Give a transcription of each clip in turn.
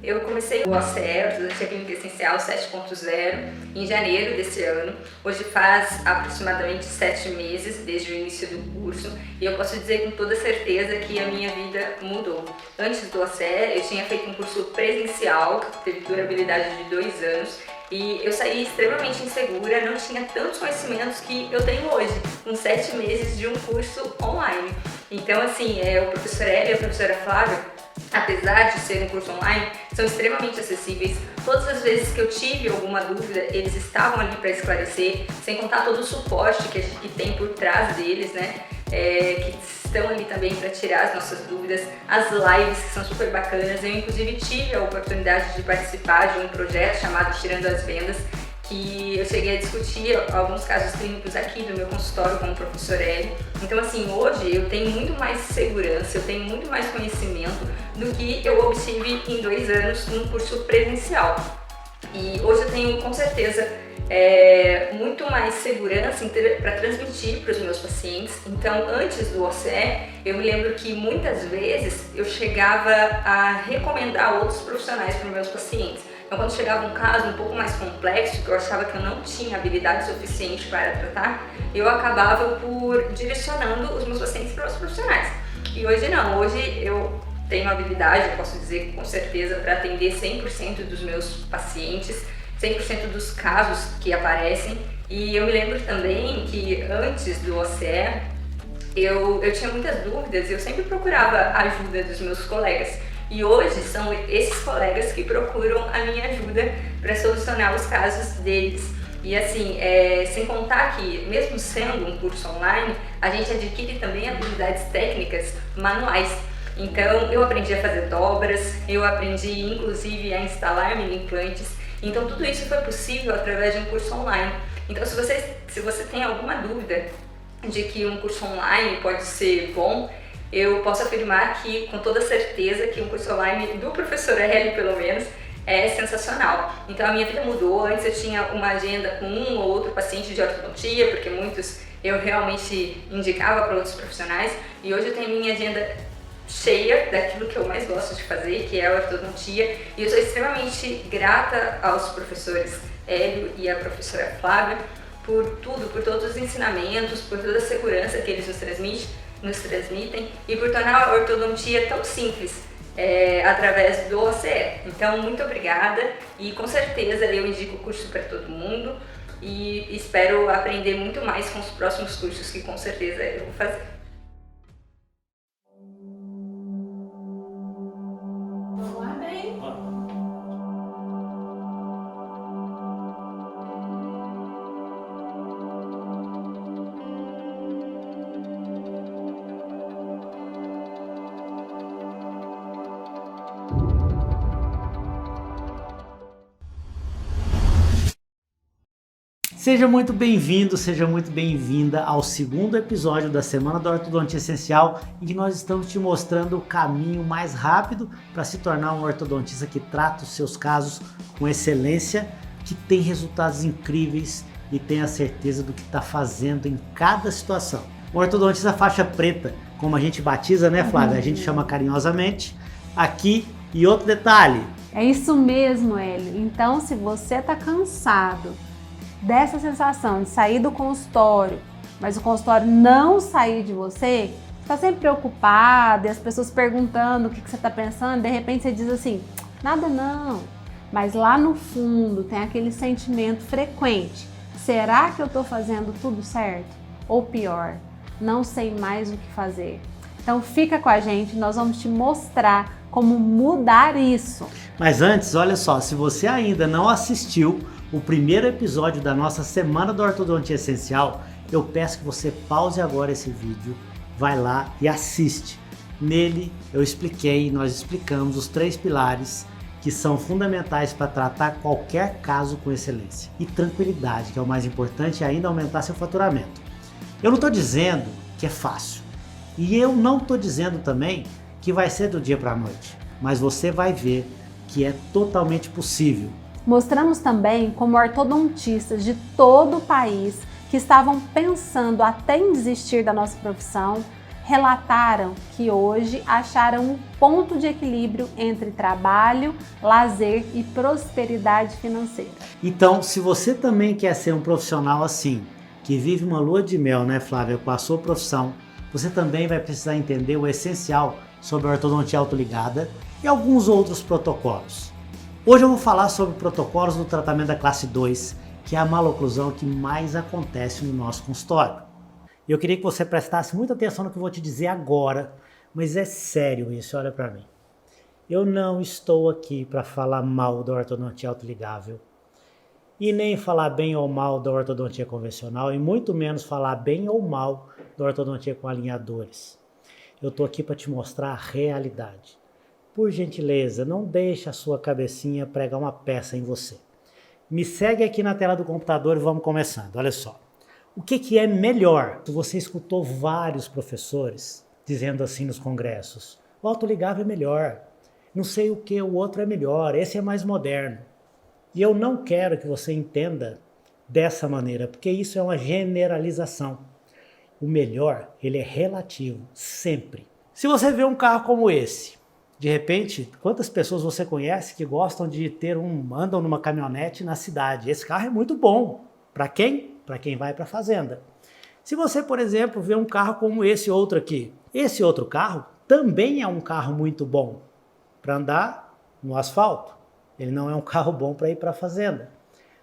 Eu comecei o OCE, Ortodontia Clínica Essencial 7.0, em janeiro desse ano. Hoje faz aproximadamente 7 meses desde o início do curso e eu posso dizer com toda certeza que a minha vida mudou. Antes do OCE, eu tinha feito um curso presencial, que teve durabilidade de 2 anos, e eu saí extremamente insegura, não tinha tantos conhecimentos que eu tenho hoje, com 7 meses de um curso online. Então, assim, o professor Hélio e a professora Flávia, apesar de ser um curso online, são extremamente acessíveis. Todas as vezes que eu tive alguma dúvida, eles estavam ali para esclarecer, sem contar todo o suporte que tem por trás deles, né? Que estão ali também para tirar as nossas dúvidas, as lives que são super bacanas. Eu inclusive tive a oportunidade de participar de um projeto chamado Tirando as Vendas, que eu cheguei a discutir alguns casos clínicos aqui do meu consultório com o professor Hélio. Então, assim, hoje eu tenho muito mais segurança, eu tenho muito mais conhecimento do que eu obtive em 2 anos num curso presencial. E hoje eu tenho, com certeza, muito mais segurança para transmitir para os meus pacientes. Então, antes do OCE, eu me lembro que muitas vezes eu chegava a recomendar outros profissionais para os meus pacientes. Então, quando chegava um caso um pouco mais complexo, que eu achava que eu não tinha habilidade suficiente para tratar, eu acabava por direcionando os meus pacientes para os profissionais. E hoje não, hoje eu tenho habilidade, eu posso dizer com certeza, para atender 100% dos meus pacientes, 100% dos casos que aparecem. E eu me lembro também que antes do OCE, eu tinha muitas dúvidas e eu sempre procurava a ajuda dos meus colegas. E hoje são esses colegas que procuram a minha ajuda para solucionar os casos deles. E assim, sem contar que, mesmo sendo um curso online, a gente adquire também habilidades técnicas manuais. Então, eu aprendi a fazer dobras, eu aprendi inclusive a instalar mini implantes. Então, tudo isso foi possível através de um curso online. Então, se você tem alguma dúvida de que um curso online pode ser bom, eu posso afirmar que, com toda certeza, que um curso online do professor Hélio, pelo menos, é sensacional. Então a minha vida mudou. Antes eu tinha uma agenda com um ou outro paciente de ortodontia, porque muitos eu realmente indicava para outros profissionais, e hoje eu tenho minha agenda cheia daquilo que eu mais gosto de fazer, que é a ortodontia, e eu sou extremamente grata aos professores Hélio e a professora Flávia por tudo, por todos os ensinamentos, por toda a segurança que eles nos transmitem e por tornar a ortodontia tão simples através do OCE. Então, muito obrigada e com certeza eu indico o curso para todo mundo e espero aprender muito mais com os próximos cursos que com certeza eu vou fazer. Vamos lá, bem? Seja muito bem-vindo, seja muito bem-vinda ao segundo episódio da Semana da Ortodontia Essencial, em que nós estamos te mostrando o caminho mais rápido para se tornar um ortodontista que trata os seus casos com excelência, que tem resultados incríveis e tem a certeza do que está fazendo em cada situação. O ortodontista faixa preta, como a gente batiza, né, Flávia? A gente chama carinhosamente. Aqui, e outro detalhe. É isso mesmo, Hélio. Então, se você está cansado dessa sensação de sair do consultório, mas o consultório não sair de você, está sempre preocupado e as pessoas perguntando o que você está pensando, de repente você diz assim, nada não, mas lá no fundo tem aquele sentimento frequente, será que eu estou fazendo tudo certo? Ou pior, não sei mais o que fazer. Então fica com a gente, nós vamos te mostrar como mudar isso. Mas antes, olha só, se você ainda não assistiu o primeiro episódio da nossa Semana da Ortodontia Essencial, eu peço que você pause agora esse vídeo, vai lá e assiste. Nele nós explicamos os 3 pilares que são fundamentais para tratar qualquer caso com excelência. E tranquilidade, que é o mais importante, e ainda aumentar seu faturamento. Eu não estou dizendo que é fácil. E eu não estou dizendo também que vai ser do dia para a noite. Mas você vai ver que é totalmente possível. Mostramos também como ortodontistas de todo o país que estavam pensando até em desistir da nossa profissão, relataram que hoje acharam um ponto de equilíbrio entre trabalho, lazer e prosperidade financeira. Então, se você também quer ser um profissional assim, que vive uma lua de mel, né, Flávia, com a sua profissão, você também vai precisar entender o essencial sobre a ortodontia autoligada e alguns outros protocolos. Hoje eu vou falar sobre protocolos do tratamento da classe 2, que é a maloclusão que mais acontece no nosso consultório. Eu queria que você prestasse muita atenção no que eu vou te dizer agora, mas é sério isso, olha para mim. Eu não estou aqui para falar mal da ortodontia autoligável e nem falar bem ou mal da ortodontia convencional e muito menos falar bem ou mal da ortodontia com alinhadores. Eu estou aqui para te mostrar a realidade. Por gentileza, não deixe a sua cabecinha pregar uma peça em você. Me segue aqui na tela do computador e vamos começando. Olha só. O que é melhor? Você escutou vários professores dizendo assim nos congressos. O autoligável é melhor. Não sei o que, o outro é melhor. Esse é mais moderno. E eu não quero que você entenda dessa maneira, porque isso é uma generalização. O melhor, ele é relativo, sempre. Se você vê um carro como esse, de repente, quantas pessoas você conhece que gostam de andam numa caminhonete na cidade? Esse carro é muito bom. Para quem? Para quem vai para a fazenda. Se você, por exemplo, vê um carro como esse outro aqui, esse outro carro também é um carro muito bom para andar no asfalto. Ele não é um carro bom para ir para a fazenda.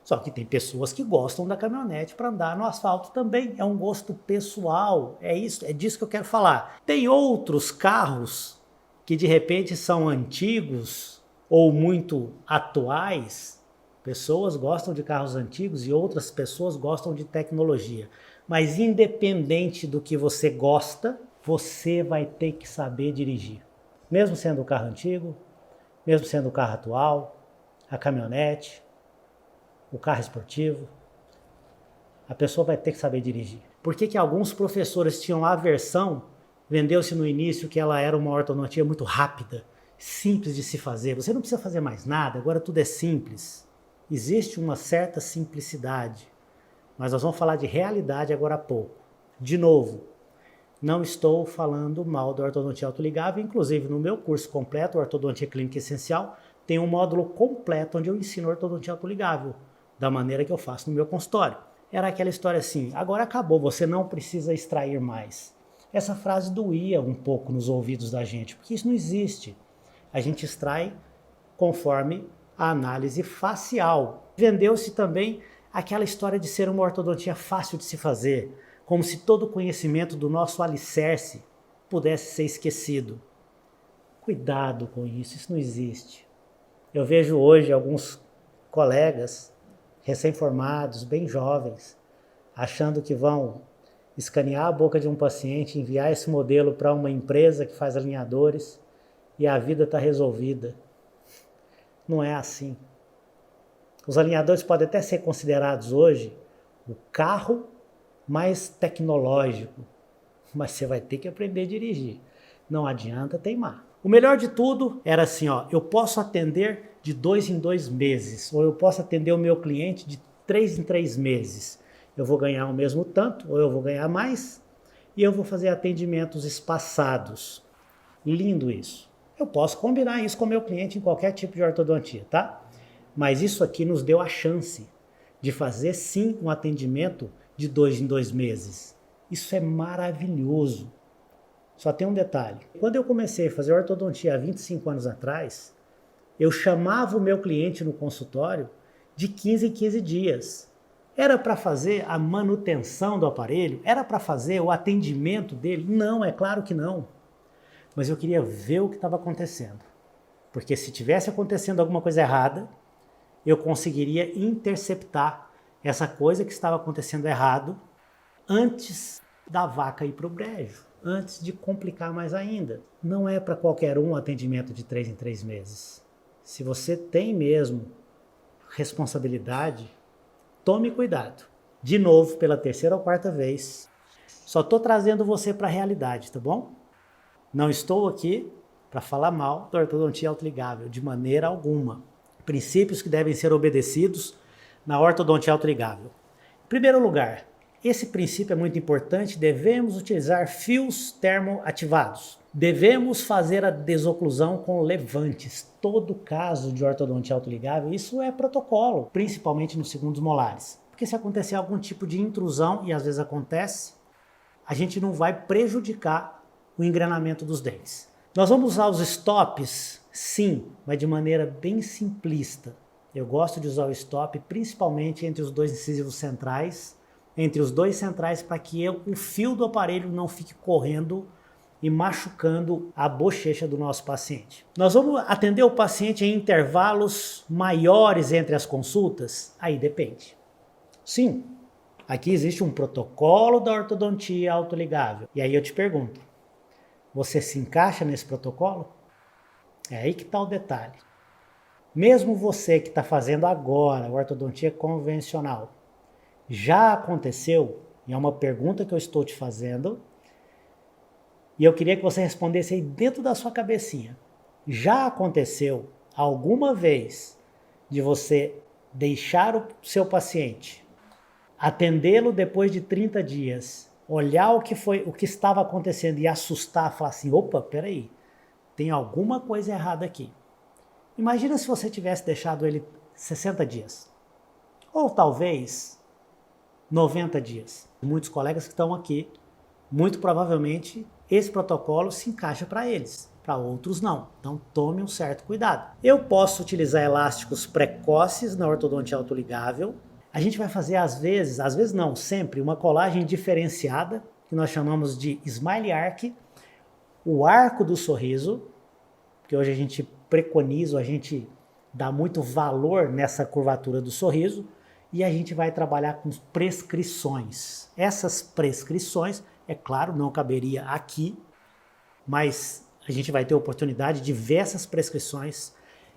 Só que tem pessoas que gostam da caminhonete para andar no asfalto também. É um gosto pessoal. É isso, é disso que eu quero falar. Tem outros carros que de repente são antigos ou muito atuais. Pessoas gostam de carros antigos e outras pessoas gostam de tecnologia. Mas independente do que você gosta, você vai ter que saber dirigir. Mesmo sendo o carro antigo, mesmo sendo o carro atual, a caminhonete, o carro esportivo, a pessoa vai ter que saber dirigir. Por que alguns professores tinham aversão? Vendeu-se no início que ela era uma ortodontia muito rápida, simples de se fazer. Você não precisa fazer mais nada, agora tudo é simples. Existe uma certa simplicidade, mas nós vamos falar de realidade agora há pouco. De novo, não estou falando mal da ortodontia autoligável, inclusive no meu curso completo, Ortodontia Clínica Essencial, tem um módulo completo onde eu ensino ortodontia autoligável, da maneira que eu faço no meu consultório. Era aquela história assim, agora acabou, você não precisa extrair mais. Essa frase doía um pouco nos ouvidos da gente, porque isso não existe. A gente extrai conforme a análise facial. Vendeu-se também aquela história de ser uma ortodontia fácil de se fazer, como se todo o conhecimento do nosso alicerce pudesse ser esquecido. Cuidado com isso não existe. Eu vejo hoje alguns colegas recém-formados, bem jovens, achando que vão escanear a boca de um paciente, enviar esse modelo para uma empresa que faz alinhadores e a vida está resolvida. Não é assim. Os alinhadores podem até ser considerados hoje o carro mais tecnológico, mas você vai ter que aprender a dirigir. Não adianta teimar. O melhor de tudo era assim, eu posso atender de 2 em 2 meses, ou eu posso atender o meu cliente de 3 em 3 meses. Eu vou ganhar o mesmo tanto, ou eu vou ganhar mais, e eu vou fazer atendimentos espaçados. Lindo isso. Eu posso combinar isso com o meu cliente em qualquer tipo de ortodontia, tá? Mas isso aqui nos deu a chance de fazer sim um atendimento de 2 em 2 meses. Isso é maravilhoso. Só tem um detalhe. Quando eu comecei a fazer ortodontia há 25 anos atrás, eu chamava o meu cliente no consultório de 15 em 15 dias. Era para fazer a manutenção do aparelho? Era para fazer o atendimento dele? Não, é claro que não. Mas eu queria ver o que estava acontecendo. Porque se tivesse acontecendo alguma coisa errada, eu conseguiria interceptar essa coisa que estava acontecendo errado antes da vaca ir para o brejo, antes de complicar mais ainda. Não é para qualquer um atendimento de 3 em 3 meses. Se você tem mesmo responsabilidade, tome cuidado. De novo, pela 3ª ou 4ª vez, só estou trazendo você para a realidade, tá bom? Não estou aqui para falar mal da ortodontia autoligável, de maneira alguma. Princípios que devem ser obedecidos na ortodontia autoligável. Em primeiro lugar, Esse princípio é muito importante, devemos utilizar fios termoativados. Devemos fazer a desoclusão com levantes. Todo caso de ortodontia autoligável, isso é protocolo, principalmente nos segundos molares. Porque se acontecer algum tipo de intrusão, e às vezes acontece, a gente não vai prejudicar o engrenamento dos dentes. Nós vamos usar os stops, sim, mas de maneira bem simplista. Eu gosto de usar o stop principalmente entre os dois incisivos centrais, para que o fio do aparelho não fique correndo e machucando a bochecha do nosso paciente. Nós vamos atender o paciente em intervalos maiores entre as consultas? Aí depende. Sim, aqui existe um protocolo da ortodontia autoligável. E aí eu te pergunto, você se encaixa nesse protocolo? É aí que está o detalhe. Mesmo você que está fazendo agora a ortodontia convencional, já aconteceu, e é uma pergunta que eu estou te fazendo, e eu queria que você respondesse aí dentro da sua cabecinha. Já aconteceu alguma vez de você deixar o seu paciente, atendê-lo depois de 30 dias, olhar o que estava acontecendo e assustar, falar assim, opa, peraí, tem alguma coisa errada aqui. Imagina se você tivesse deixado ele 60 dias, ou talvez 90 dias. Muitos colegas que estão aqui, muito provavelmente esse protocolo se encaixa para eles, para outros não. Então tome um certo cuidado. Eu posso utilizar elásticos precoces na ortodontia autoligável. A gente vai fazer às vezes não, sempre, uma colagem diferenciada, que nós chamamos de Smile Arc, o arco do sorriso, que hoje a gente preconiza, a gente dá muito valor nessa curvatura do sorriso, e a gente vai trabalhar com prescrições. Essas prescrições, é claro, não caberia aqui, mas a gente vai ter oportunidade de ver essas prescrições.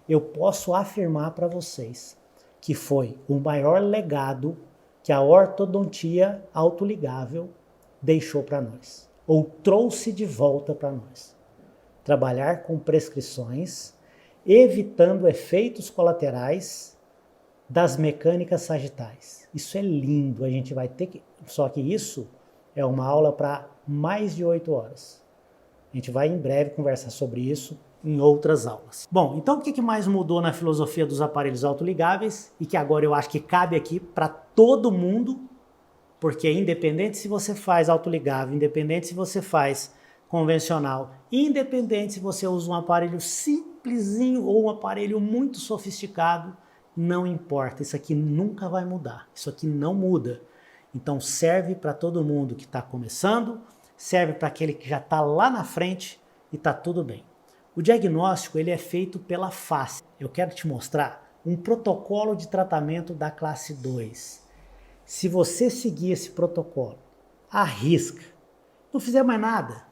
Eu posso afirmar para vocês que foi o maior legado que a ortodontia autoligável deixou para nós, ou trouxe de volta para nós. Trabalhar com prescrições, evitando efeitos colaterais das mecânicas sagitais. Isso é lindo, a gente vai ter que... Só que isso é uma aula para mais de 8 horas. A gente vai em breve conversar sobre isso em outras aulas. Bom, então o que mais mudou na filosofia dos aparelhos autoligáveis e que agora eu acho que cabe aqui para todo mundo, porque independente se você faz autoligável, independente se você faz convencional, independente se você usa um aparelho simplesinho ou um aparelho muito sofisticado, não importa, isso aqui nunca vai mudar, isso aqui não muda. Então serve para todo mundo que está começando, serve para aquele que já está lá na frente e está tudo bem. O diagnóstico ele é feito pela face. Eu quero te mostrar um protocolo de tratamento da classe 2. Se você seguir esse protocolo, à risca, não fizer mais nada,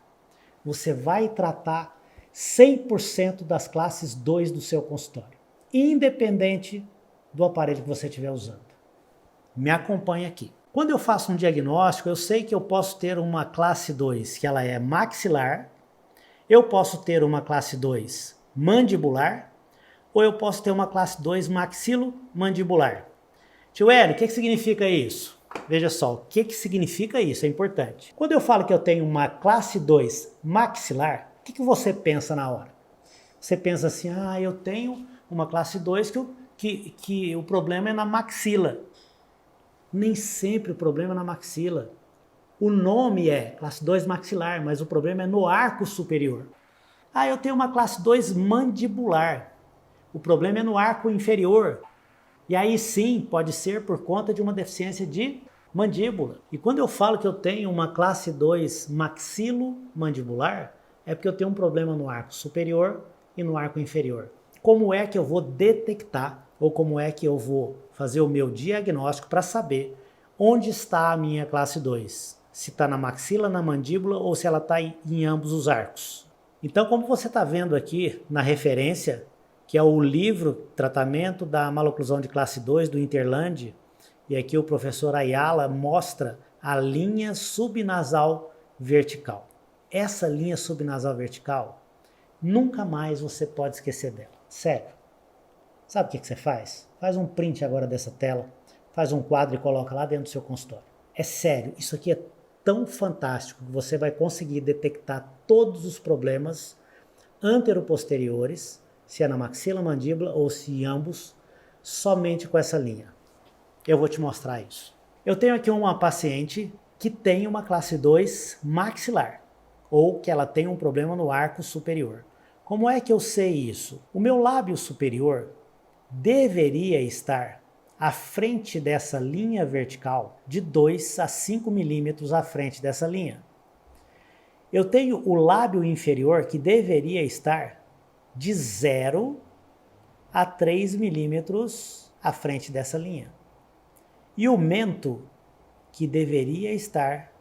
você vai tratar 100% das classes 2 do seu consultório, independente do aparelho que você estiver usando. Me acompanhe aqui. Quando eu faço um diagnóstico, eu sei que eu posso ter uma classe 2, que ela é maxilar, eu posso ter uma classe 2 mandibular, ou eu posso ter uma classe 2 maxilo-mandibular. Tio Hélio, o que significa isso? Veja só, o que significa isso? É importante. Quando eu falo que eu tenho uma classe 2 maxilar, o que você pensa na hora? Você pensa assim, eu tenho uma classe 2 que o problema é na maxila. Nem sempre o problema é na maxila. O nome é classe 2 maxilar, mas o problema é no arco superior. Eu tenho uma classe 2 mandibular. O problema é no arco inferior. E aí sim, pode ser por conta de uma deficiência de mandíbula. E quando eu falo que eu tenho uma classe 2 maxilo-mandibular, é porque eu tenho um problema no arco superior e no arco inferior. Como é que eu vou detectar, ou como é que eu vou fazer o meu diagnóstico para saber onde está a minha classe 2? Se está na maxila, na mandíbula ou se ela está em ambos os arcos. Então, como você está vendo aqui na referência, que é o livro Tratamento da Maloclusão de Classe 2 do Interland, e aqui o professor Ayala mostra a linha subnasal vertical. Essa linha subnasal vertical, nunca mais você pode esquecer dela. Sério. Sabe o que você faz? Faz um print agora dessa tela, faz um quadro e coloca lá dentro do seu consultório. É sério, isso aqui é tão fantástico que você vai conseguir detectar todos os problemas anteroposteriores, se é na maxila, mandíbula ou se ambos, somente com essa linha. Eu vou te mostrar isso. Eu tenho aqui uma paciente que tem uma classe 2 maxilar, ou que ela tem um problema no arco superior. Como é que eu sei isso? O meu lábio superior deveria estar à frente dessa linha vertical, de 2 a 5 milímetros à frente dessa linha. Eu tenho o lábio inferior que deveria estar de 0 a 3 milímetros à frente dessa linha. E o mento que deveria estar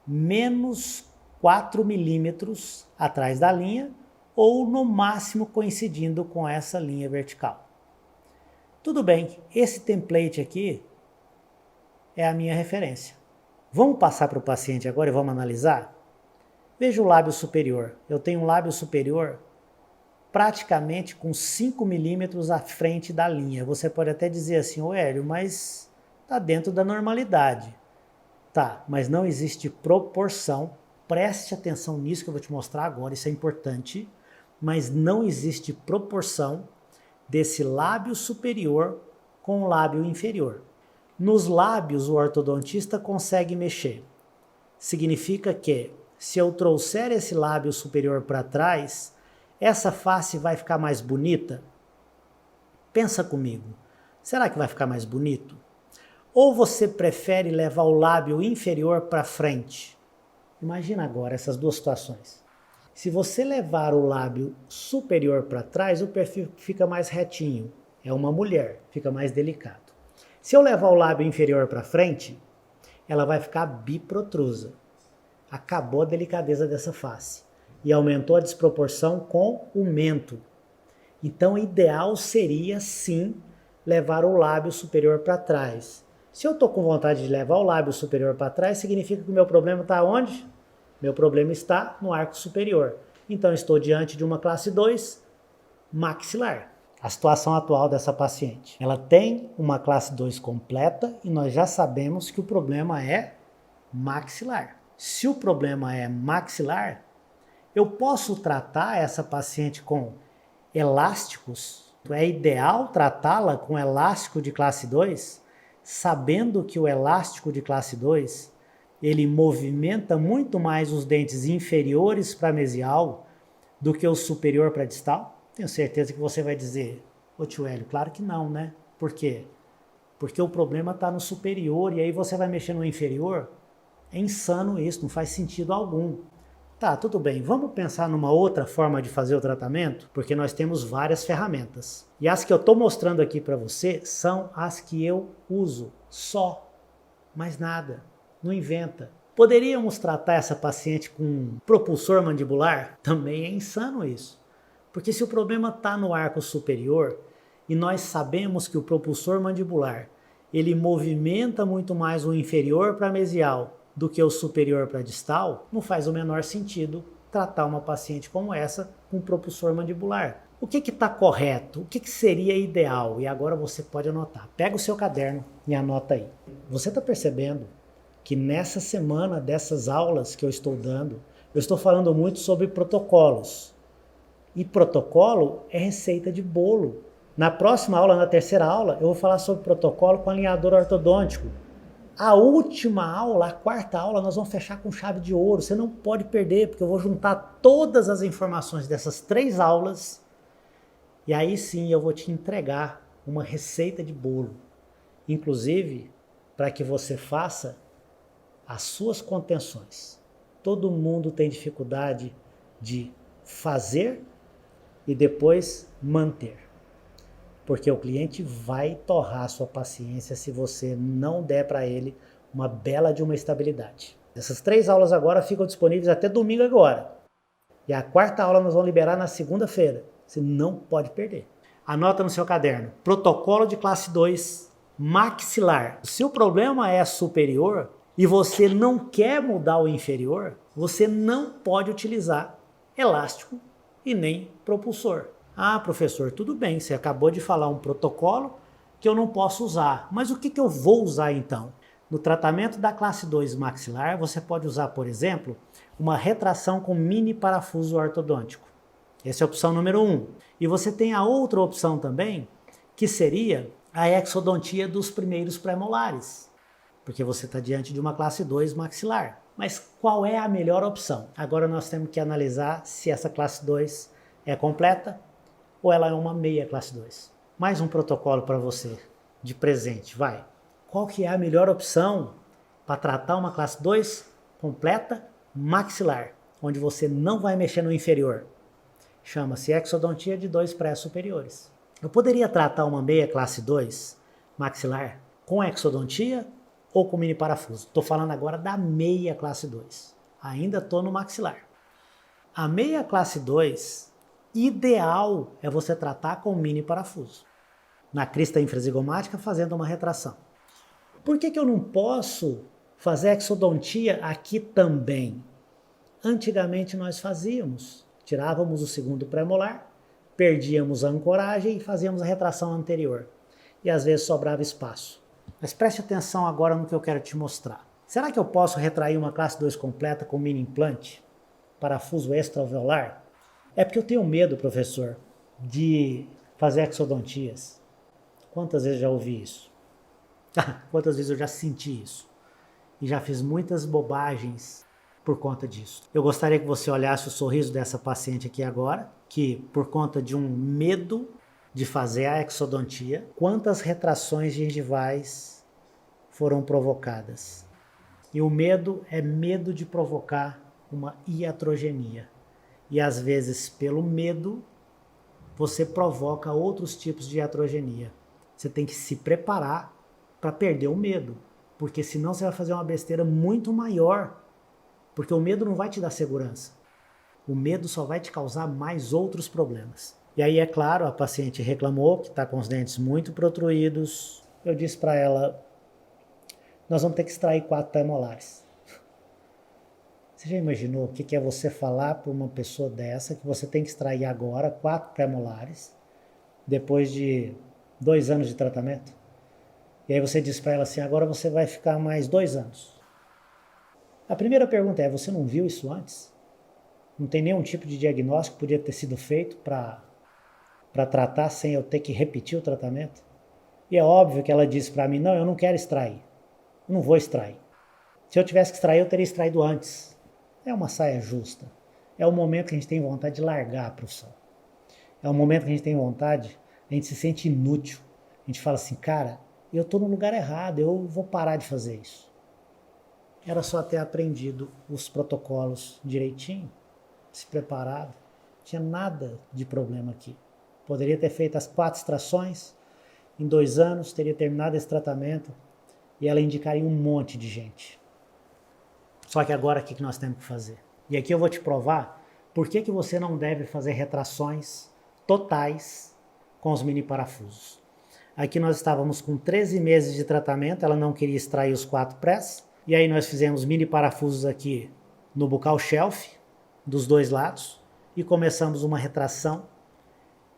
menos 4 milímetros atrás da linha ou no máximo coincidindo com essa linha vertical. Tudo bem, esse template aqui é a minha referência. Vamos passar para o paciente agora e vamos analisar? Veja o lábio superior. Eu tenho um lábio superior praticamente com 5 milímetros à frente da linha. Você pode até dizer assim, ô Hélio, mas está dentro da normalidade. Tá, mas não existe proporção. Preste atenção nisso que eu vou te mostrar agora, isso é importante. Mas não existe proporção desse lábio superior com o lábio inferior. Nos lábios, o ortodontista consegue mexer. Significa que, se eu trouxer esse lábio superior para trás, essa face vai ficar mais bonita? Pensa comigo. Será que vai ficar mais bonito? Ou você prefere levar o lábio inferior para frente? Imagina agora essas duas situações. Se você levar o lábio superior para trás, o perfil fica mais retinho. É uma mulher, fica mais delicado. Se eu levar o lábio inferior para frente, ela vai ficar biprotrusa. Acabou a delicadeza dessa face. E aumentou a desproporção com o mento. Então, o ideal seria, sim, levar o lábio superior para trás. Se eu estou com vontade de levar o lábio superior para trás, significa que o meu problema está onde? Meu problema está no arco superior. Então, estou diante de uma classe 2 maxilar. A situação atual dessa paciente. Ela tem uma classe 2 completa e nós já sabemos que o problema é maxilar. Se o problema é maxilar, eu posso tratar essa paciente com elásticos. É ideal tratá-la com elástico de classe 2, sabendo que o elástico de classe 2 ele movimenta muito mais os dentes inferiores para mesial do que o superior para distal? Tenho certeza que você vai dizer, ô tio Hélio, claro que não, né? Por quê? Porque o problema está no superior e aí você vai mexer no inferior? É insano isso, não faz sentido algum. Tá, tudo bem, vamos pensar numa outra forma de fazer o tratamento? Porque nós temos várias ferramentas. E as que eu estou mostrando aqui para você são as que eu uso, só, mais nada. Não inventa. Poderíamos tratar essa paciente com propulsor mandibular? Também é insano isso. Porque se o problema está no arco superior e nós sabemos que o propulsor mandibular ele movimenta muito mais o inferior para mesial do que o superior para distal, não faz o menor sentido tratar uma paciente como essa com propulsor mandibular. O que está correto? O que seria ideal? E agora você pode anotar. Pega o seu caderno e anota aí. Você está percebendo que nessa semana dessas aulas que eu estou dando, eu estou falando muito sobre protocolos. E protocolo é receita de bolo. Na próxima aula, na terceira aula, eu vou falar sobre protocolo com alinhador ortodôntico. A última aula, a quarta aula, nós vamos fechar com chave de ouro. Você não pode perder, porque eu vou juntar todas as informações dessas 3 aulas e aí sim eu vou te entregar uma receita de bolo. Inclusive, para que você faça as suas contenções. Todo mundo tem dificuldade de fazer e depois manter. Porque o cliente vai torrar a sua paciência se você não der para ele uma bela de uma estabilidade. Essas 3 aulas agora ficam disponíveis até domingo agora. E a quarta aula nós vamos liberar na segunda-feira. Você não pode perder. Anota no seu caderno. Protocolo de classe 2 maxilar. Se o problema é superior e você não quer mudar o inferior, você não pode utilizar elástico e nem propulsor. Ah, professor, tudo bem, você acabou de falar um protocolo que eu não posso usar. Mas o que eu vou usar então? No tratamento da classe 2 maxilar, você pode usar, por exemplo, uma retração com mini parafuso ortodôntico. Essa é a opção número 1. E você tem a outra opção também, que seria a exodontia dos primeiros pré-molares, porque você está diante de uma classe 2 maxilar. Mas qual é a melhor opção? Agora nós temos que analisar se essa classe 2 é completa ou ela é uma meia classe 2. Mais um protocolo para você, de presente, vai. Qual que é a melhor opção para tratar uma classe 2 completa maxilar, onde você não vai mexer no inferior? Chama-se exodontia de 2 pré-superiores. Eu poderia tratar uma meia classe 2 maxilar com exodontia ou com mini parafuso. Estou falando agora da meia classe 2. Ainda estou no maxilar. A meia classe 2, ideal é você tratar com mini parafuso. Na crista infrazigomática, fazendo uma retração. Por que eu não posso fazer exodontia aqui também? Antigamente nós fazíamos. Tirávamos o segundo pré-molar, perdíamos a ancoragem e fazíamos a retração anterior. E às vezes sobrava espaço. Mas preste atenção agora no que eu quero te mostrar. Será que eu posso retrair uma classe 2 completa com mini implante? Parafuso extra-alveolar? É porque eu tenho medo, professor, de fazer exodontias. Quantas vezes já ouvi isso? Quantas vezes eu já senti isso? E já fiz muitas bobagens por conta disso. Eu gostaria que você olhasse o sorriso dessa paciente aqui agora, que por conta de um medo de fazer a exodontia, quantas retrações gengivais foram provocadas. E o medo é medo de provocar uma iatrogenia. E às vezes, pelo medo, você provoca outros tipos de iatrogenia. Você tem que se preparar para perder o medo, porque senão você vai fazer uma besteira muito maior, porque o medo não vai te dar segurança. O medo só vai te causar mais outros problemas. E aí, é claro, a paciente reclamou que está com os dentes muito protruídos. Eu disse para ela, nós vamos ter que extrair 4 pré-molares. Você já imaginou o que é você falar para uma pessoa dessa que você tem que extrair agora 4 pré-molares, depois de 2 anos de tratamento? E aí você diz para ela assim, agora você vai ficar mais 2 anos. A primeira pergunta é, você não viu isso antes? Não tem nenhum tipo de diagnóstico que podia ter sido feito para tratar sem eu ter que repetir o tratamento? E é óbvio que ela disse para mim, não, eu não quero extrair. Eu não vou extrair. Se eu tivesse que extrair, eu teria extraído antes. É uma saia justa. É o momento que a gente tem vontade de largar a profissão. É o momento que a gente tem vontade, a gente se sente inútil. A gente fala assim, cara, eu estou no lugar errado, eu vou parar de fazer isso. Era só ter aprendido os protocolos direitinho, se preparado. Não tinha nada de problema aqui. Poderia ter feito as 4 extrações, em 2 anos teria terminado esse tratamento e ela indicaria um monte de gente. Só que agora o que nós temos que fazer? E aqui eu vou te provar por que você não deve fazer retrações totais com os mini parafusos. Aqui nós estávamos com 13 meses de tratamento, ela não queria extrair os 4 prés. E aí nós fizemos mini parafusos aqui no buccal shelf, dos 2 lados, e começamos uma retração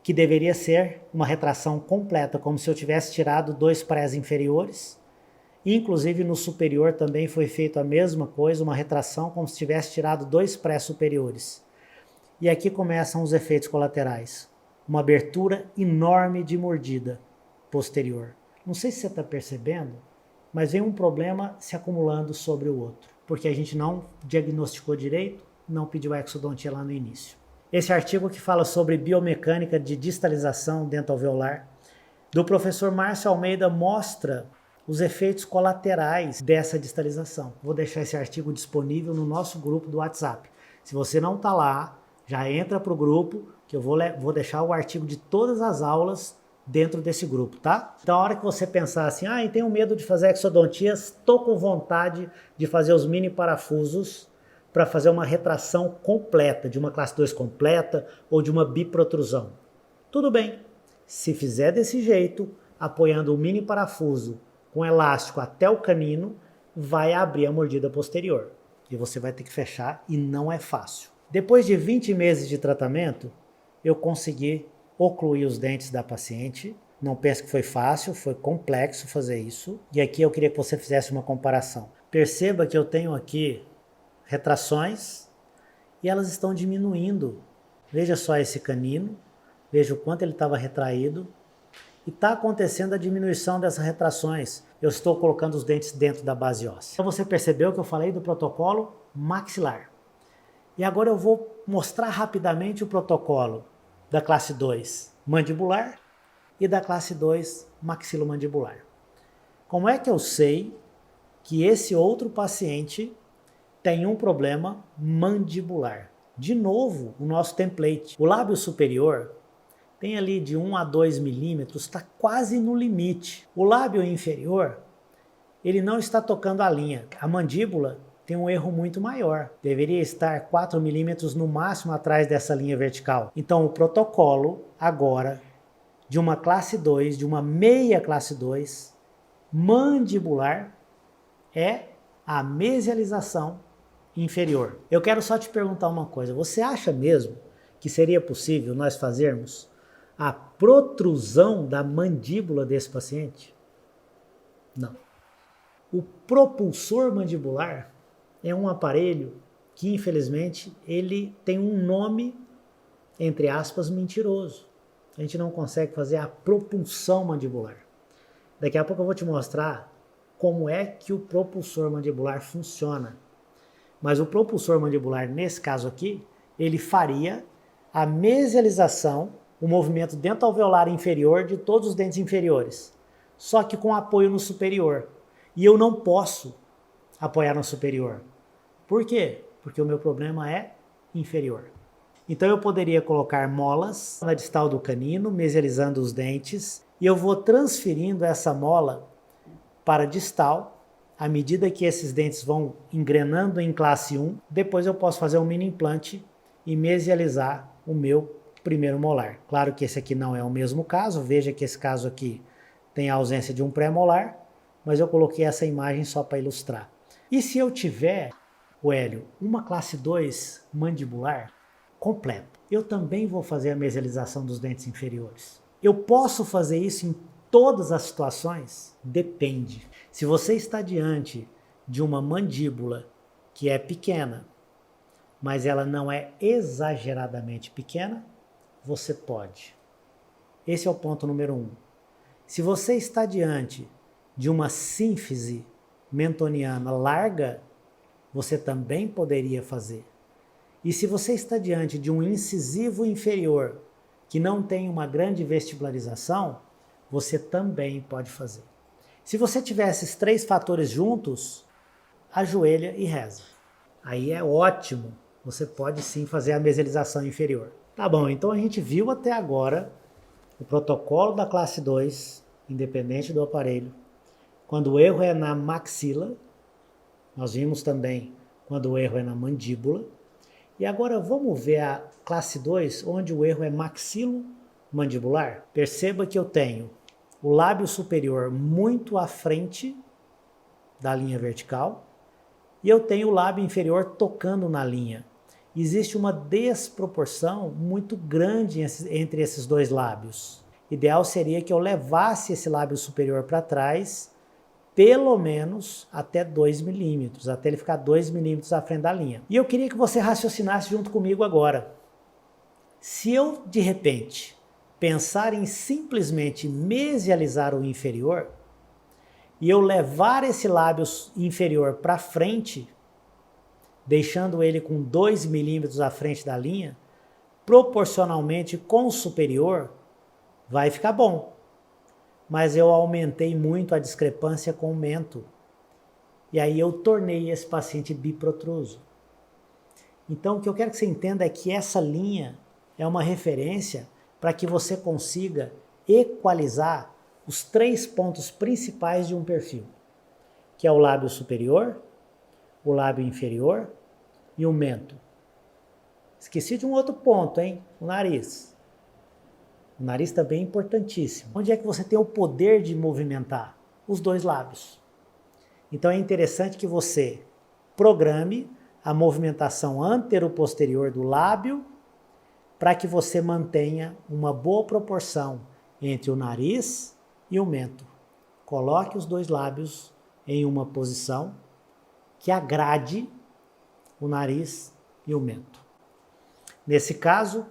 que deveria ser uma retração completa, como se eu tivesse tirado 2 prés inferiores. Inclusive no superior também foi feito a mesma coisa, uma retração como se tivesse tirado 2 prés superiores. E aqui começam os efeitos colaterais. Uma abertura enorme de mordida posterior. Não sei se você está percebendo, mas vem um problema se acumulando sobre o outro, porque a gente não diagnosticou direito, não pediu a exodontia lá no início. Esse artigo que fala sobre biomecânica de distalização dentalveolar, do professor Márcio Almeida, mostra os efeitos colaterais dessa distalização. Vou deixar esse artigo disponível no nosso grupo do WhatsApp. Se você não está lá, já entra para o grupo, que eu vou deixar o artigo de todas as aulas dentro desse grupo, tá? Então, a hora que você pensar assim, eu tenho medo de fazer exodontias, estou com vontade de fazer os mini parafusos para fazer uma retração completa, de uma classe 2 completa ou de uma biprotrusão. Tudo bem. Se fizer desse jeito, apoiando o mini parafuso com elástico até o canino, vai abrir a mordida posterior. E você vai ter que fechar e não é fácil. Depois de 20 meses de tratamento, eu consegui ocluir os dentes da paciente, Não pense que foi fácil, foi complexo fazer isso. E aqui eu queria que você fizesse uma comparação. Perceba que eu tenho aqui retrações e elas estão diminuindo. Veja só esse canino, veja o quanto ele estava retraído. E está acontecendo a diminuição dessas retrações. Eu estou colocando os dentes dentro da base óssea. Então você percebeu que eu falei do protocolo maxilar. E agora eu vou mostrar rapidamente o protocolo da classe 2 mandibular e da classe 2 maxilomandibular. Como é que eu sei que esse outro paciente tem um problema mandibular? De novo, o nosso template. O lábio superior tem ali de 1 a 2 milímetros, está quase no limite. O lábio inferior, ele não está tocando a linha. A mandíbula tem um erro muito maior. Deveria estar 4 milímetros no máximo atrás dessa linha vertical. Então o protocolo agora de uma classe 2, de uma meia classe 2, mandibular, é a mesialização inferior. Eu quero só te perguntar uma coisa. Você acha mesmo que seria possível nós fazermos a protrusão da mandíbula desse paciente? Não. O propulsor mandibular é um aparelho que, infelizmente, ele tem um nome, entre aspas, mentiroso. A gente não consegue fazer a propulsão mandibular. Daqui a pouco eu vou te mostrar como é que o propulsor mandibular funciona. Mas o propulsor mandibular, nesse caso aqui, ele faria a mesialização, o movimento dentoalveolar inferior de todos os dentes inferiores, só que com apoio no superior. E eu não posso apoiar no superior. Por quê? Porque o meu problema é inferior. Então eu poderia colocar molas na distal do canino, mesializando os dentes, e eu vou transferindo essa mola para a distal, à medida que esses dentes vão engrenando em classe 1, depois eu posso fazer um mini implante e mesializar o meu primeiro molar. Claro que esse aqui não é o mesmo caso, veja que esse caso aqui tem a ausência de um pré-molar, mas eu coloquei essa imagem só para ilustrar. E se eu tiver, Hélio, uma classe 2 mandibular completa, eu também vou fazer a mesialização dos dentes inferiores. Eu posso fazer isso em todas as situações? Depende. Se você está diante de uma mandíbula que é pequena, mas ela não é exageradamente pequena, você pode. Esse é o ponto número 1. Se você está diante de uma sínfise mentoniana larga, você também poderia fazer. E se você está diante de um incisivo inferior que não tem uma grande vestibularização, você também pode fazer. Se você tiver esses 3 fatores juntos, ajoelha e reza. Aí é ótimo, você pode sim fazer a mesialização inferior. Tá bom, então a gente viu até agora o protocolo da classe 2, independente do aparelho. Quando o erro é na maxila, nós vimos também quando o erro é na mandíbula. E agora vamos ver a classe 2, onde o erro é maxilomandibular. Perceba que eu tenho o lábio superior muito à frente da linha vertical e eu tenho o lábio inferior tocando na linha. Existe uma desproporção muito grande entre esses dois lábios. Ideal seria que eu levasse esse lábio superior para trás, pelo menos até 2 milímetros, até ele ficar 2 milímetros à frente da linha. E eu queria que você raciocinasse junto comigo agora. Se eu, de repente, pensar em simplesmente mesializar o inferior, e eu levar esse lábio inferior para frente, deixando ele com 2 milímetros à frente da linha, proporcionalmente com o superior, vai ficar bom. Mas eu aumentei muito a discrepância com o mento. E aí eu tornei esse paciente biprotruso. Então o que eu quero que você entenda é que essa linha é uma referência para que você consiga equalizar os 3 pontos principais de um perfil, que é o lábio superior, o lábio inferior e o mento. Esqueci de um outro ponto, hein? O nariz. O nariz também é importantíssimo. Onde é que você tem o poder de movimentar? Os 2 lábios. Então é interessante que você programe a movimentação antero-posterior do lábio para que você mantenha uma boa proporção entre o nariz e o mento. Coloque os dois lábios em uma posição que agrade o nariz e o mento. Nesse caso,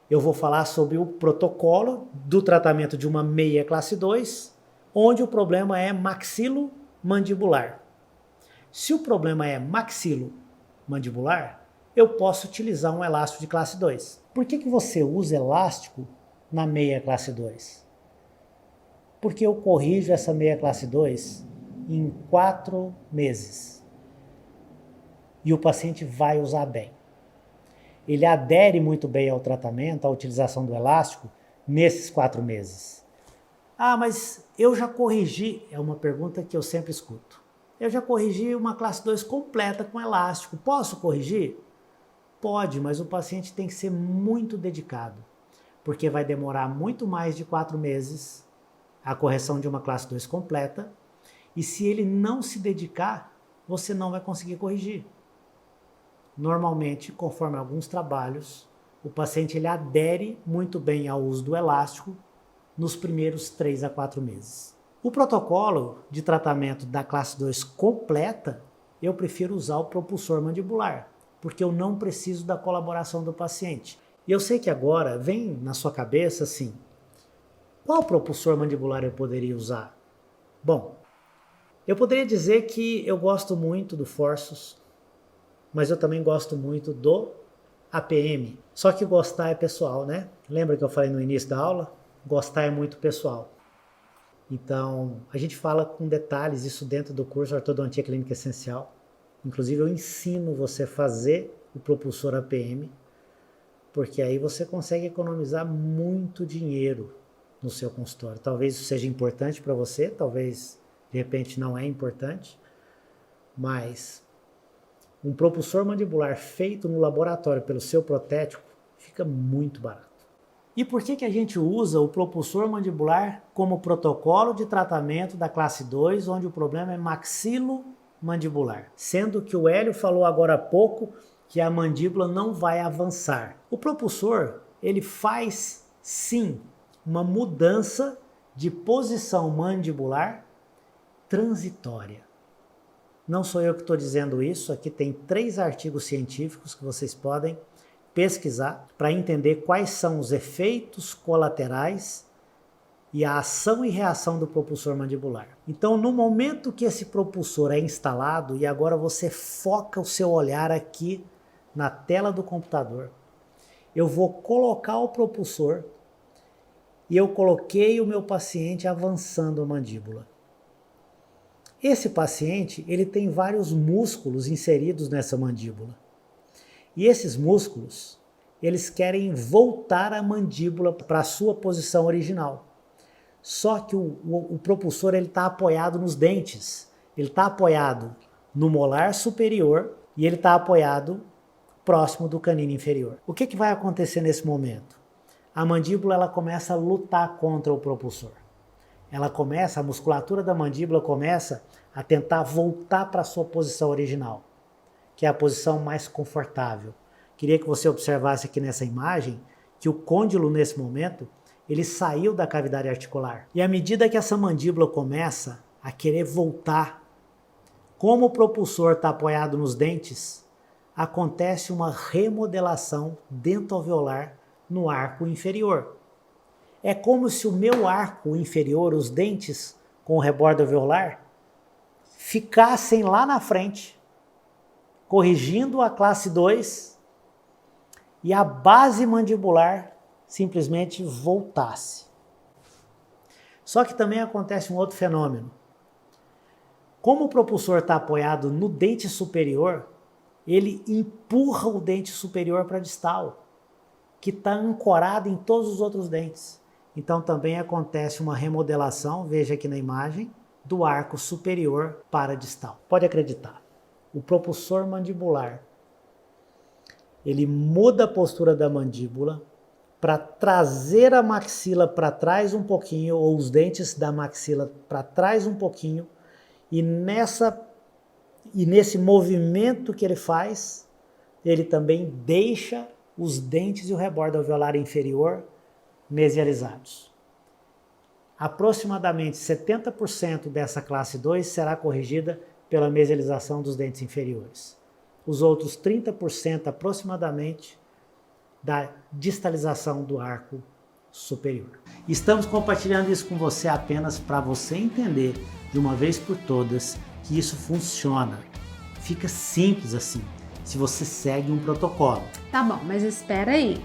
eu vou falar sobre o protocolo do tratamento de uma meia classe 2, onde o problema é maxilomandibular. Se o problema é maxilomandibular, eu posso utilizar um elástico de classe 2. Por que você usa elástico na meia classe 2? Porque eu corrijo essa meia classe 2 em 4 meses. E o paciente vai usar bem. Ele adere muito bem ao tratamento, à utilização do elástico, nesses 4 meses. Ah, mas eu já corrigi, é uma pergunta que eu sempre escuto. Eu já corrigi uma classe 2 completa com elástico, posso corrigir? Pode, mas o paciente tem que ser muito dedicado, porque vai demorar muito mais de 4 meses a correção de uma classe 2 completa, e se ele não se dedicar, você não vai conseguir corrigir. Normalmente, conforme alguns trabalhos, o paciente ele adere muito bem ao uso do elástico nos primeiros 3 a 4 meses. O protocolo de tratamento da classe 2 completa, eu prefiro usar o propulsor mandibular, porque eu não preciso da colaboração do paciente. E eu sei que agora vem na sua cabeça assim, qual propulsor mandibular eu poderia usar? Bom, eu poderia dizer que eu gosto muito do Forsus, mas eu também gosto muito do APM. Só que gostar é pessoal, né? Lembra que eu falei no início da aula? Gostar é muito pessoal. Então, a gente fala com detalhes isso dentro do curso Ortodontia Clínica Essencial. Inclusive, eu ensino você a fazer o propulsor APM, porque aí você consegue economizar muito dinheiro no seu consultório. Talvez isso seja importante para você, talvez de repente não é importante, mas um propulsor mandibular feito no laboratório pelo seu protético fica muito barato. E por que a gente usa o propulsor mandibular como protocolo de tratamento da classe 2, onde o problema é maxilomandibular? Sendo que o Hélio falou agora há pouco que a mandíbula não vai avançar. O propulsor, ele faz sim uma mudança de posição mandibular transitória. Não sou eu que estou dizendo isso, aqui tem 3 artigos científicos que vocês podem pesquisar para entender quais são os efeitos colaterais e a ação e reação do propulsor mandibular. Então, no momento que esse propulsor é instalado, e agora você foca o seu olhar aqui na tela do computador, eu vou colocar o propulsor e eu coloquei o meu paciente avançando a mandíbula. Esse paciente, ele tem vários músculos inseridos nessa mandíbula. E esses músculos, eles querem voltar a mandíbula para a sua posição original. Só que o propulsor está apoiado nos dentes. Ele está apoiado no molar superior e ele está apoiado próximo do canino inferior. O que vai acontecer nesse momento? A mandíbula ela começa a lutar contra o propulsor. A musculatura da mandíbula começa a tentar voltar para a sua posição original, que é a posição mais confortável. Queria que você observasse aqui nessa imagem que o côndilo nesse momento, ele saiu da cavidade articular. E à medida que essa mandíbula começa a querer voltar, como o propulsor está apoiado nos dentes, acontece uma remodelação dentoalveolar no arco inferior. É como se o meu arco inferior, os dentes com o rebordo alveolar, ficassem lá na frente, corrigindo a classe 2, e a base mandibular simplesmente voltasse. Só que também acontece um outro fenômeno. Como o propulsor está apoiado no dente superior, ele empurra o dente superior para a distal, que está ancorado em todos os outros dentes. Então também acontece uma remodelação, veja aqui na imagem, do arco superior para a distal. Pode acreditar, o propulsor mandibular, ele muda a postura da mandíbula para trazer a maxila para trás um pouquinho, ou os dentes da maxila para trás um pouquinho, e nesse movimento que ele faz, ele também deixa os dentes e o rebordo alveolar inferior mesializados. aproximadamente 70% dessa classe 2 será corrigida pela mesialização dos dentes inferiores. Os outros 30% aproximadamente da distalização do arco superior. Estamos compartilhando isso com você apenas para você entender de uma vez por todas que isso funciona. Fica simples assim, se você segue um protocolo. Tá bom, mas espera aí.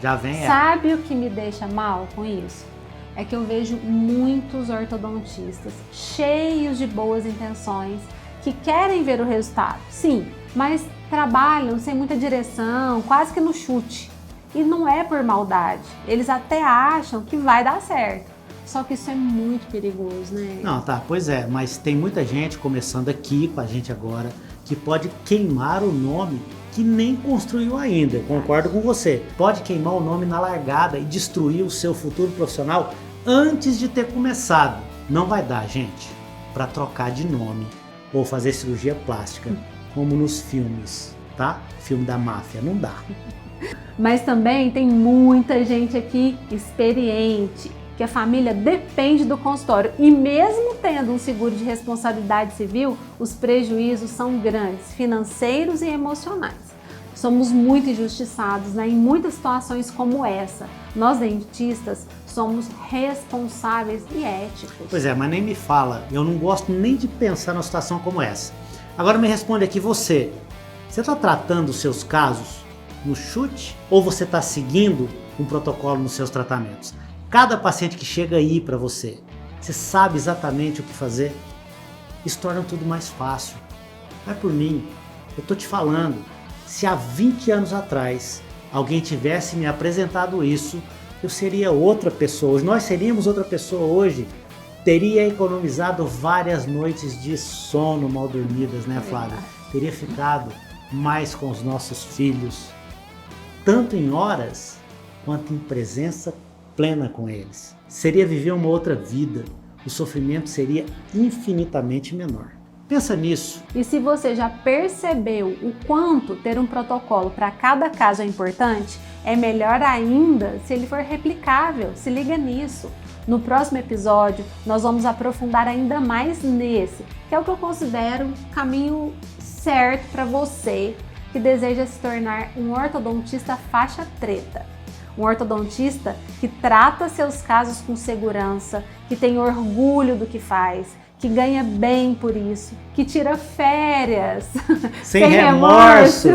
Já vem Sabe o que me deixa mal com isso? É que eu vejo muitos ortodontistas cheios de boas intenções que querem ver o resultado, sim, mas trabalham sem muita direção, quase que no chute. E não é por maldade, eles até acham que vai dar certo. Só que isso é muito perigoso, né? Não, tá, pois é, mas tem muita gente começando aqui com a gente agora que pode queimar o nome que nem construiu ainda, concordo com você. Pode queimar o nome na largada e destruir o seu futuro profissional antes de ter começado. Não vai dar, gente, para trocar de nome ou fazer cirurgia plástica, como nos filmes, tá? Filme da máfia, não dá. Mas também tem muita gente aqui experiente, que a família depende do consultório e mesmo tendo um seguro de responsabilidade civil, os prejuízos são grandes, financeiros e emocionais. Somos muito injustiçados, né, em muitas situações como essa. Nós dentistas somos responsáveis e éticos. Pois é, mas nem me fala, eu não gosto nem de pensar numa situação como essa. Agora me responde aqui você está tratando os seus casos no chute ou você está seguindo um protocolo nos seus tratamentos? Cada paciente que chega aí para você sabe exatamente o que fazer? Isso torna tudo mais fácil. Vai por mim, eu tô te falando, se há 20 anos atrás alguém tivesse me apresentado isso, eu seria outra pessoa hoje, nós seríamos outra pessoa hoje, teria economizado várias noites de sono mal dormidas, né, Flávia? Teria ficado mais com os nossos filhos, tanto em horas quanto em presença plena com eles. Seria viver uma outra vida, o sofrimento seria infinitamente menor. Pensa nisso. E se você já percebeu o quanto ter um protocolo para cada caso é importante, é melhor ainda se ele for replicável. Se liga nisso. No próximo episódio, nós vamos aprofundar ainda mais nesse, que é o que eu considero o caminho certo para você que deseja se tornar um ortodontista faixa preta. Um ortodontista que trata seus casos com segurança, que tem orgulho do que faz, que ganha bem por isso, que tira férias sem remorso.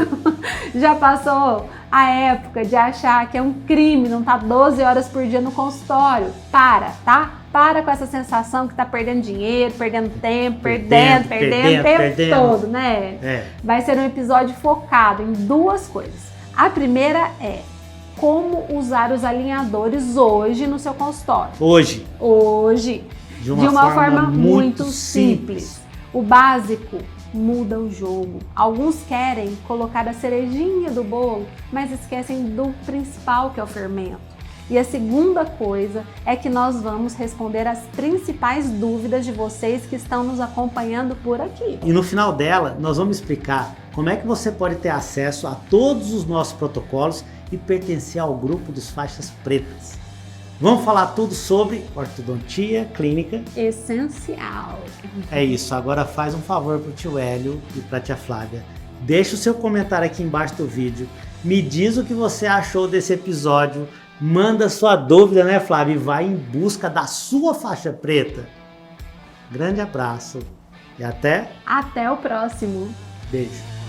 Já passou a época de achar que é um crime não estar 12 horas por dia no consultório. Tá? Para com essa sensação que tá perdendo dinheiro, perdendo tempo, perdendo o tempo todo, né? Vai ser um episódio focado em duas coisas. A primeira é como usar os alinhadores hoje no seu consultório. Hoje. De uma forma muito simples. O básico muda o jogo. Alguns querem colocar a cerejinha do bolo, mas esquecem do principal, que é o fermento. E a segunda coisa é que nós vamos responder as principais dúvidas de vocês que estão nos acompanhando por aqui. E no final dela, nós vamos explicar como é que você pode ter acesso a todos os nossos protocolos e pertencer ao grupo dos faixas pretas. Vamos falar tudo sobre ortodontia clínica essencial. É isso, agora faz um favor pro tio Hélio e pra tia Flávia. Deixa o seu comentário aqui embaixo do vídeo. Me diz o que você achou desse episódio. Manda sua dúvida, né, Flávia? E vai em busca da sua faixa preta. Grande abraço e até o próximo. Beijo.